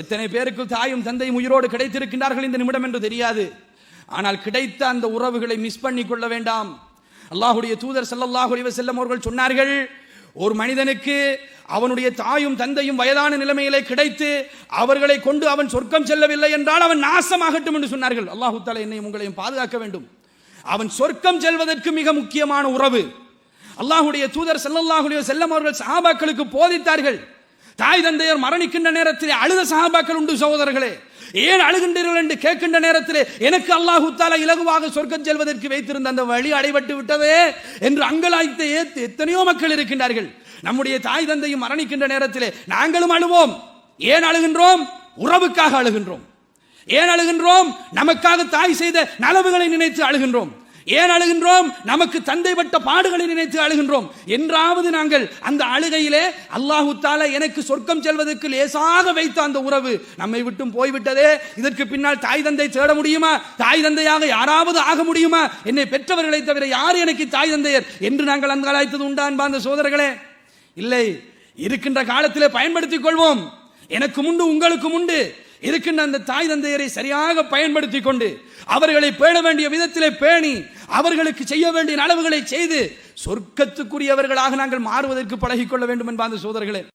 எத்தனை பேருக்கு தாயும் தந்தையும் உயிரோடு கிடைத்திருக்கின்றார்கள் இந்த நிமிடம் என்று தெரியாது. ஆனால் கிடைத்த அந்த உறவுகளை மிஸ் பண்ணி கொள்ள வேண்டாம். அல்லாஹ்வுடைய தூதர் ஸல்லல்லாஹு அலைஹி வஸல்லம் அவர்கள் சொன்னார்கள், ஒரு மனிதனுக்கு அவனுடைய தாயும் தந்தையும் வயதான நிலைமையிலே கிடைத்து அவர்களை கொண்டு அவன் சொர்க்கம் செல்லவில்லை என்றால் அவன் நாசமாகட்டும் என்று சொன்னார்கள். அல்லாஹ் தஆலா என்னையும் உங்களையும் பாதுகாக்க வேண்டும். அவன் சொர்க்கம் செல்வதற்கு மிக முக்கியமான உறவு. அல்லாஹ்வுடைய தூதர் ஸல்லல்லாஹு அலைஹி வஸல்லம் அவர்கள் சஹாபாக்களுக்கு போதித்தார்கள். தாய் தந்தையர் மரணிக்கின்ற நேரத்தில் அழுத சஹாபாக்கள் உண்டு சகோதரர்களே. ஏன் அழுகின்றீர்கள் என்று கேட்கின்ற நேரத்தில் எனக்கு அல்லாஹ் தஆலா இலகுவாக சொர்க்கம் செல்வதற்கு வைத்திருந்த அந்த வழி அடைபட்டு விட்டதே என்று அங்கலாய்த்த எத்தனையோ மக்கள் இருக்கின்றார்கள். நம்முடைய தாய் தந்தையும் மரணிக்கின்ற நேரத்தில் நாங்களும் அழுவோம். ஏன் அழுகின்றோம்? உறவுக்காக அழுகின்றோம். ஏன் அழுகின்றோம்? நமக்காக தாய் செய்த நலவுகளை நினைத்து அழுகின்றோம். ஏன் அழுகின்றோம்? நமக்கு தந்தை பட்ட பாடுகளை நினைத்து அழுகின்றோம். என்றாவது நாங்கள் அந்த அழுகையிலே அல்லாஹ் தஆலா எனக்கு சொர்க்கம் செல்வதற்கு லேசாக வைத்த அந்த உறவு நம்மை விட்டும் போய்விட்டதே, இதற்கு பின்னால் தாய் தந்தை தேட முடியுமா? தாய் தந்தையாக யாராவது ஆக முடியுமா? என்னை பெற்றவர்களை தவிர யார் எனக்கு தாய் தந்தையர் என்று நாங்கள் அந்த அழைத்தது உண்டா அன்பார்ந்த சகோதரர்களே? இல்லை. இருக்கின்ற காலத்திலே பயன்படுத்திக் கொள்வோம். எனக்கு முண்டு உங்களுக்கு முண்டு இருக்கின்ற அந்த தாய் தந்தையரை சரியாக பயன்படுத்திக் கொண்டு அவர்களை பேண வேண்டிய விதத்திலே பேணி அவர்களுக்கு செய்ய வேண்டிய நலவுகளை செய்து சொர்க்கத்துக்குரியவர்களாக நாங்கள் மாறுவதற்கு பழகிக்கொள்ள வேண்டும் என்பார்ந்த சகோதரர்களே.